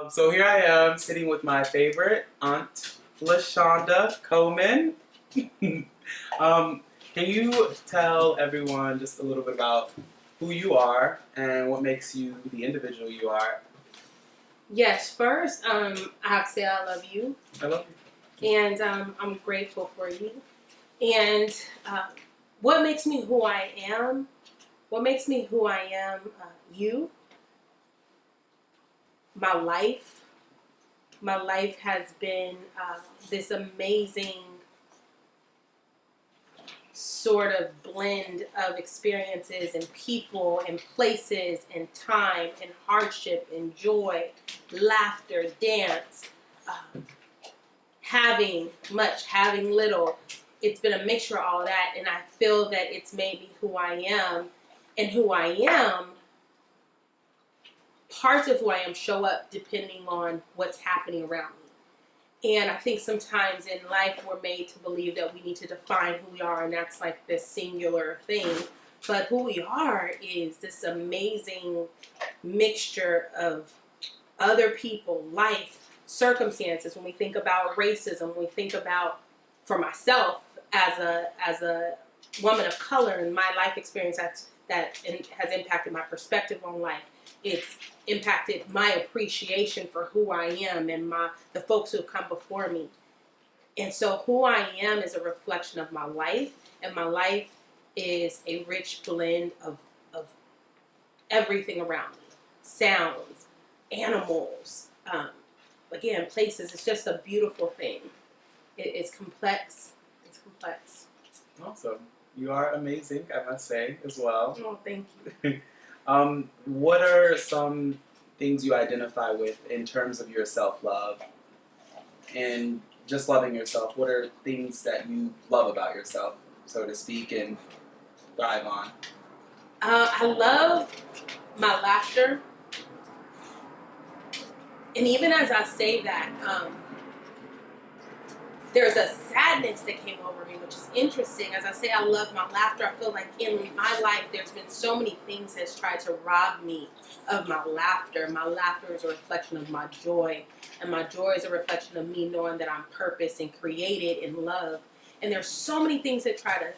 So here I am sitting with my favorite aunt, Lashonda Coleman. Can you tell everyone just a little bit about who you are and what makes you the individual you are? Yes, first, I have to say I love you, I love and I'm grateful for you. And what makes me who I am? What makes me who I am? You, my life. My life has been this amazing sort of blend of experiences and people and places and time and hardship and joy, laughter, dance, having much, having little. It's been a mixture of all that, and I feel that it's made me who I am. And who I am, parts of who I am show up depending on what's happening around me. And I think sometimes in life we're made to believe that we need to define who we are, and that's like this singular thing. But who we are is this amazing mixture of other people, life, circumstances. When we think about racism, when we think about, for myself as a woman of color and my life experience that has impacted my perspective on life. It's impacted my appreciation for who I am and the folks who have come before me. And so who I am is a reflection of my life, and my life is a rich blend of everything around me. Sounds, animals, again, places. It's just a beautiful thing. It's complex. It's complex. Awesome. You are amazing, I must say, as well. Oh, thank you. What are some things you identify with in terms of your self-love and just loving yourself? What are things that you love about yourself, so to speak, and thrive on? I love my laughter. And even as I say that, there's a sadness that came over me, which is interesting. As I say I love my laughter, I feel like in my life there's been so many things that's tried to rob me of my laughter. My laughter is a reflection of my joy, and my joy is a reflection of me knowing that I'm purposed and created in love. And there's so many things that try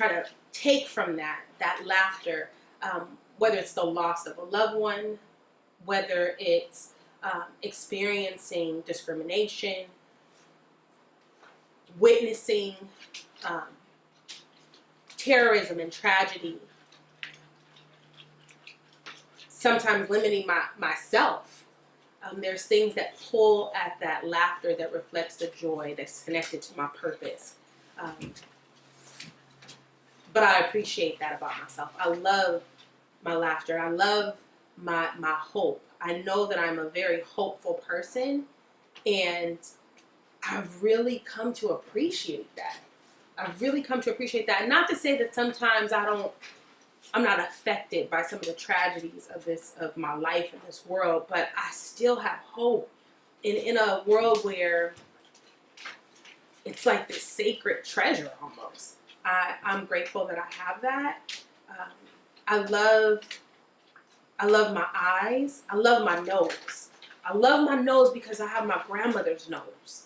to take from that laughter, whether it's the loss of a loved one, whether it's experiencing discrimination, witnessing terrorism and tragedy, sometimes limiting myself. There's things that pull at that laughter that reflects the joy that's connected to my purpose. But I appreciate that about myself. I love my laughter. I love my hope. I know that I'm a very hopeful person, and I've really come to appreciate that. Not to say that sometimes I'm not affected by some of the tragedies of my life in this world, but I still have hope in a world where it's like this sacred treasure almost. I'm grateful that I have that. I love my eyes. I love my nose. I love my nose because I have my grandmother's nose.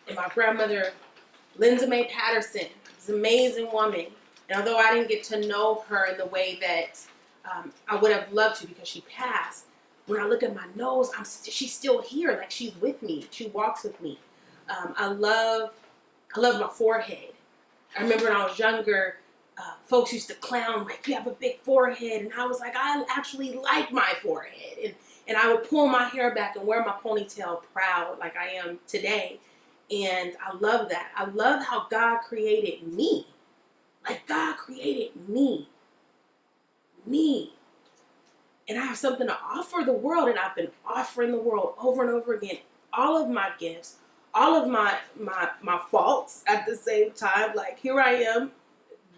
And my grandmother, Linda Mae Patterson, is an amazing woman. And although I didn't get to know her in the way that I would have loved to because she passed, when I look at my nose, she's still here, like she's with me. She walks with me. I love my forehead. I remember when I was younger, folks used to clown, like, you have a big forehead. And I was like, I actually like my forehead. And I would pull my hair back and wear my ponytail proud like I am today. And I love that. I love how God created me. Like God created me. Me. And I have something to offer the world, and I've been offering the world over and over again. All of my gifts, all of my faults at the same time. Like, here I am.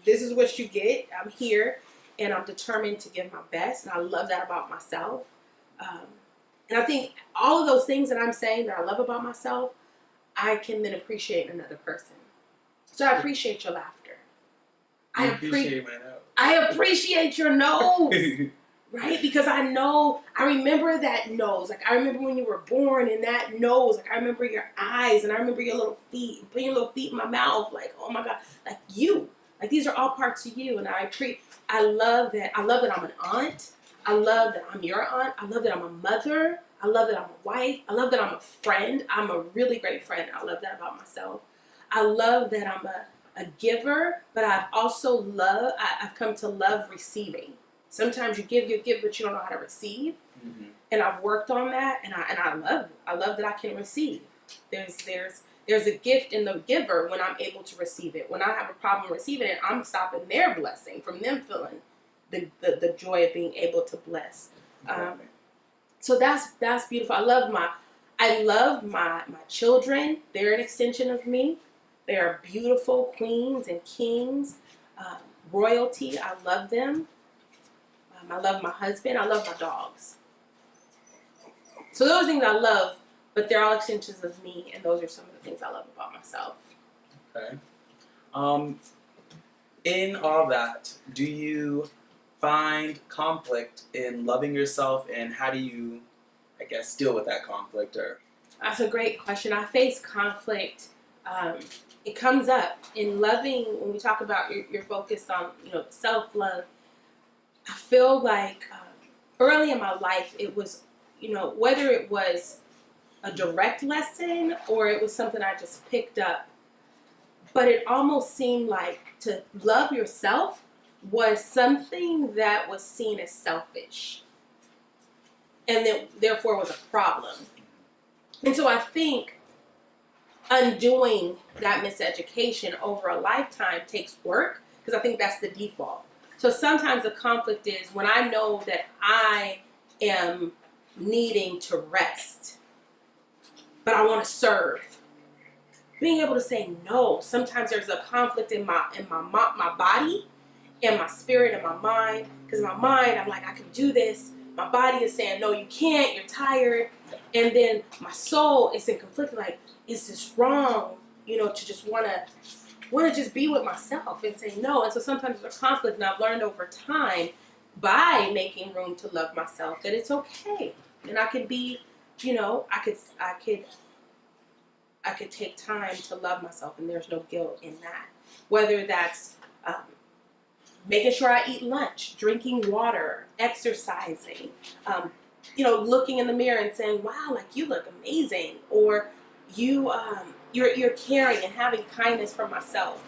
This is what you get. I'm here, and I'm determined to give my best. And I love that about myself. And I think all of those things that I'm saying that I love about myself, I can then appreciate in another person. So I appreciate your laughter. I appreciate my nose. I appreciate your nose. right? Because I remember that nose. Like, I remember when you were born and that nose. Like, I remember your eyes and I remember your little feet. And putting your little feet in my mouth. Like, oh my God. Like, you. Like, these are all parts of you. And I love that. I love that I'm an aunt. I love that I'm your aunt. I love that I'm a mother. I love that I'm a wife. I love that I'm a friend. I'm a really great friend. I love that about myself. I love that I'm a giver, but I've come to love receiving. Sometimes you give, but you don't know how to receive. Mm-hmm. And I've worked on that, and I love that I can receive. There's a gift in the giver when I'm able to receive it. When I have a problem receiving it, I'm stopping their blessing from them feeling the joy of being able to bless. So that's beautiful. I love my children. They're an extension of me. They are beautiful queens and kings, royalty. I love them. I love my husband. I love my dogs. So those things I love, but they're all extensions of me, and those are some of the things I love about myself. Okay. In all that, do you find conflict in loving yourself, and how do you, I guess, deal with that conflict? Or that's a great question. I face conflict. It comes up in loving. When we talk about your focus on self-love, I feel like early in my life it was whether it was a direct lesson or it was something I just picked up, but it almost seemed like to love yourself was something that was seen as selfish and that therefore was a problem. And so I think undoing that miseducation over a lifetime takes work, because I think that's the default. So sometimes the conflict is when I know that I am needing to rest, but I want to serve. Being able to say no. Sometimes there's a conflict in my body, in my spirit, in my mind. Because in my mind, I'm like, I can do this. My body is saying, no, you can't. You're tired. And then my soul is in conflict. Like, is this wrong? To just want to just be with myself and say no. And so sometimes there's a conflict, and I've learned over time by making room to love myself that it's okay, and I could be, I could take time to love myself, and there's no guilt in that. Whether that's making sure I eat lunch, drinking water, exercising, looking in the mirror and saying, "Wow, like you look amazing," or you're caring and having kindness for myself.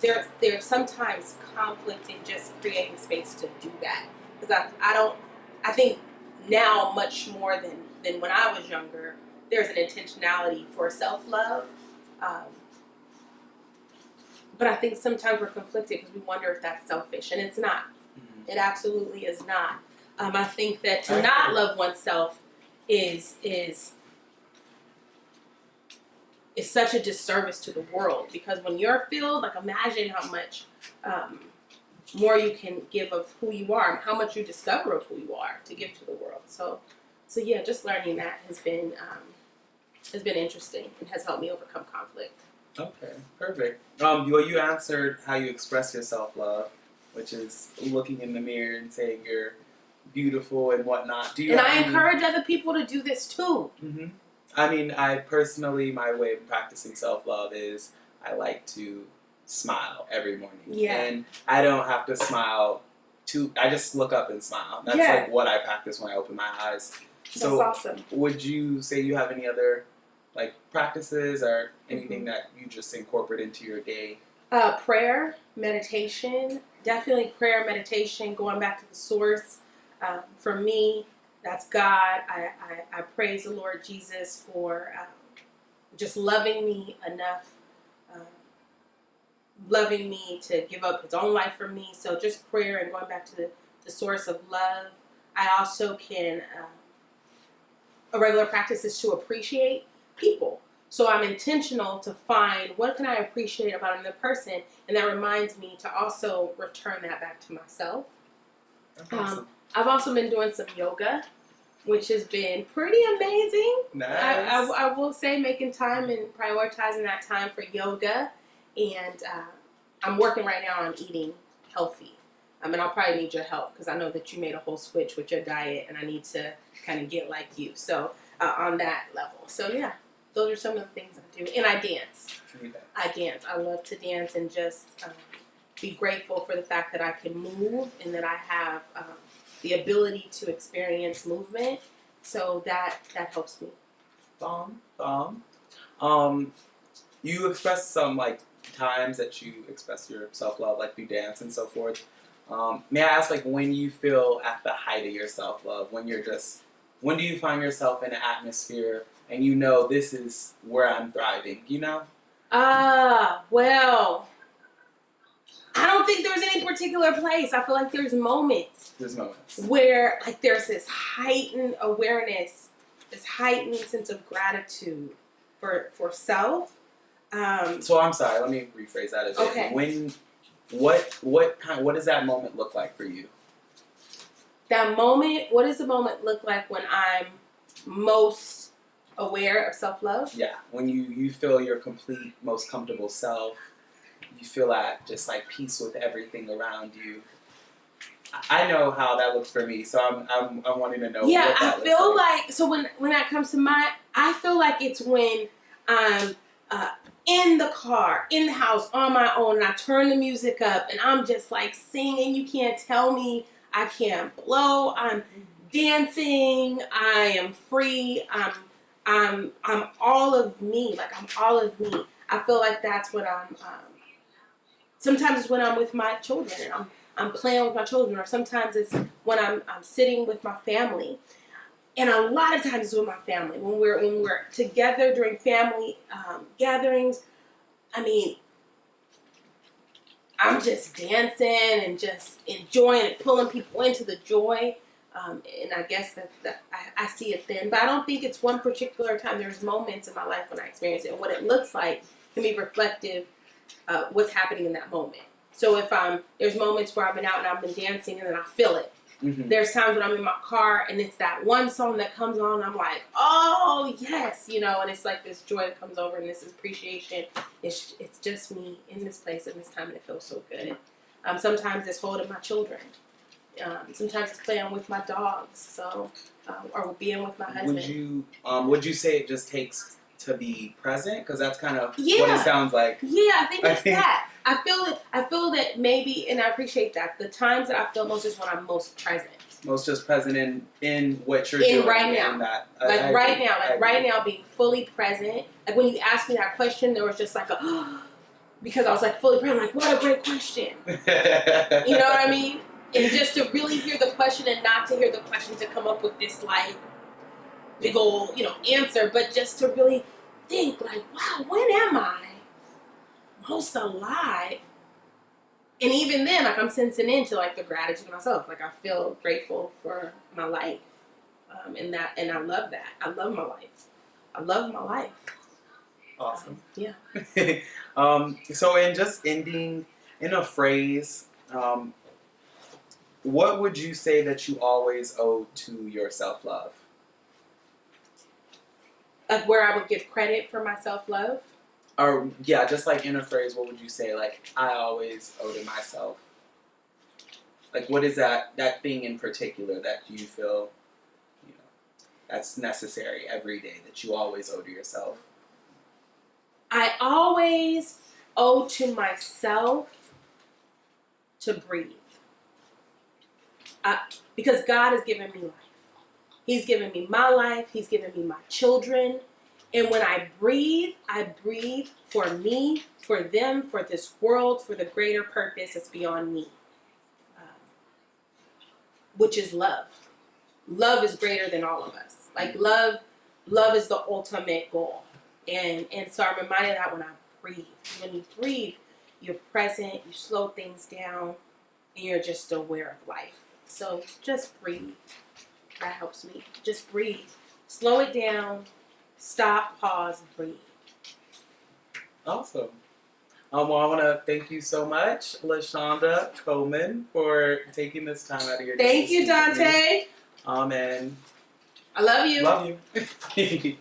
There's sometimes conflict in just creating space to do that, because I think now much more than when I was younger, there's an intentionality for self-love. But I think sometimes we're conflicted because we wonder if that's selfish, and it's not. Mm-hmm. It absolutely is not. I think that to not love oneself is such a disservice to the world, because when you're filled, like, imagine how much more you can give of who you are and how much you discover of who you are to give to the world. So yeah, just learning that has been interesting and has helped me overcome conflict. Okay, perfect. Well, you answered how you express your self-love, which is looking in the mirror and saying you're beautiful and whatnot. I encourage other people to do this too. Mm-hmm. I mean, I personally, my way of practicing self-love is I like to smile every morning. Yeah. And I don't have to smile I just look up and smile. That's like what I practice when I open my eyes. So that's awesome. Would you say you have any other practices or anything that you just incorporate into your day? Prayer, meditation, definitely prayer, meditation, going back to the source. For me, that's God. I praise the Lord Jesus for just loving me enough, loving me to give up his own life for me. So just prayer and going back to the source of love. I also can, a regular practice is to appreciate people. So I'm intentional to find what can I appreciate about another person, and that reminds me to also return that back to myself. Awesome. I've also been doing some yoga, which has been pretty amazing. Nice. I will say, making time and prioritizing that time for yoga, and I'm working right now on eating healthy. And I'll probably need your help because I know that you made a whole switch with your diet, and I need to kind of get like you. So on that level. So yeah, those are some of the things I do. And I dance. I dance. I love to dance and just be grateful for the fact that I can move and that I have the ability to experience movement. So that helps me. You express some like times that you express your self-love, like through dance and so forth. May I ask, like, when you feel at the height of your self-love, when do you find yourself in an atmosphere and you know this is where I'm thriving, you know? Well, I don't think there's any particular place. I feel like there's moments. There's moments. Where, like, there's this heightened awareness, this heightened sense of gratitude for self. So I'm sorry, let me rephrase that a bit. Okay. What does that moment look like for you? That moment, what does the moment look like when I'm most aware of self-love? Yeah, when you feel your complete, most comfortable self, you feel at just like peace with everything around you. I know how that looks for me, so I'm wanting to know. Yeah, what that I feel looks like so when that comes to I feel like it's when I'm in the car, in the house, on my own, and I turn the music up, and I'm just like singing. You can't tell me I can't blow. I'm dancing. I am free. I'm all of me. Like I'm all of me. I feel like that's what I'm. Sometimes it's when I'm with my children and I'm playing with my children, or sometimes it's when I'm sitting with my family. And a lot of times it's with my family. When we're together during family gatherings, I mean, I'm just dancing and just enjoying it, pulling people into the joy. And I guess that I see it then. But I don't think it's one particular time. There's moments in my life when I experience it. And what it looks like can be reflective what's happening in that moment. So if there's moments where I've been out and I've been dancing and then I feel it. Mm-hmm. There's times when I'm in my car and it's that one song that comes on and I'm like, oh yes, and it's like this joy that comes over and this appreciation. It's just me in this place at this time and it feels so good. Sometimes it's holding my children. Sometimes it's playing with my dogs. So or being with my husband. Would you say it just takes to be present? Because that's kind of what it sounds like. Yeah, I think it's that. I feel that maybe, and I appreciate that. The times that I feel most is when I'm most present. Most just present in what you're doing right now. Right now, being fully present. Like when you asked me that question, there was just like because I was like fully present. Like, what a great question. You know what I mean? And just to really hear the question and not to hear the question to come up with this like big old, answer, but just to really think like, wow, when am I most alive? And even then, like I'm sensing into like the gratitude of myself. Like I feel grateful for my life, and I love that. I love my life. I love my life. Awesome. Yeah. So in just ending in a phrase, what would you say that you always owe to your self-love? Like where I would give credit for my self-love? Or, yeah, just like in a phrase, what would you say? Like, I always owe to myself. Like, what is that thing in particular that you feel, that's necessary every day, that you always owe to yourself? I always owe to myself to breathe. Because God has given me life. He's given me my life. He's given me my children. And when I breathe for me, for them, for this world, for the greater purpose that's beyond me, which is love. Love is greater than all of us. Like love is the ultimate goal. And so I'm reminded of that when I breathe. When you breathe, you're present, you slow things down, and you're just aware of life. So just breathe. That helps me. Just breathe. Slow it down. Stop, pause, breathe. Awesome. Well, I want to thank you so much, Lashonda Coleman, for taking this time out of your day. Thank you, Dontaye. Amen. I love you. Love you.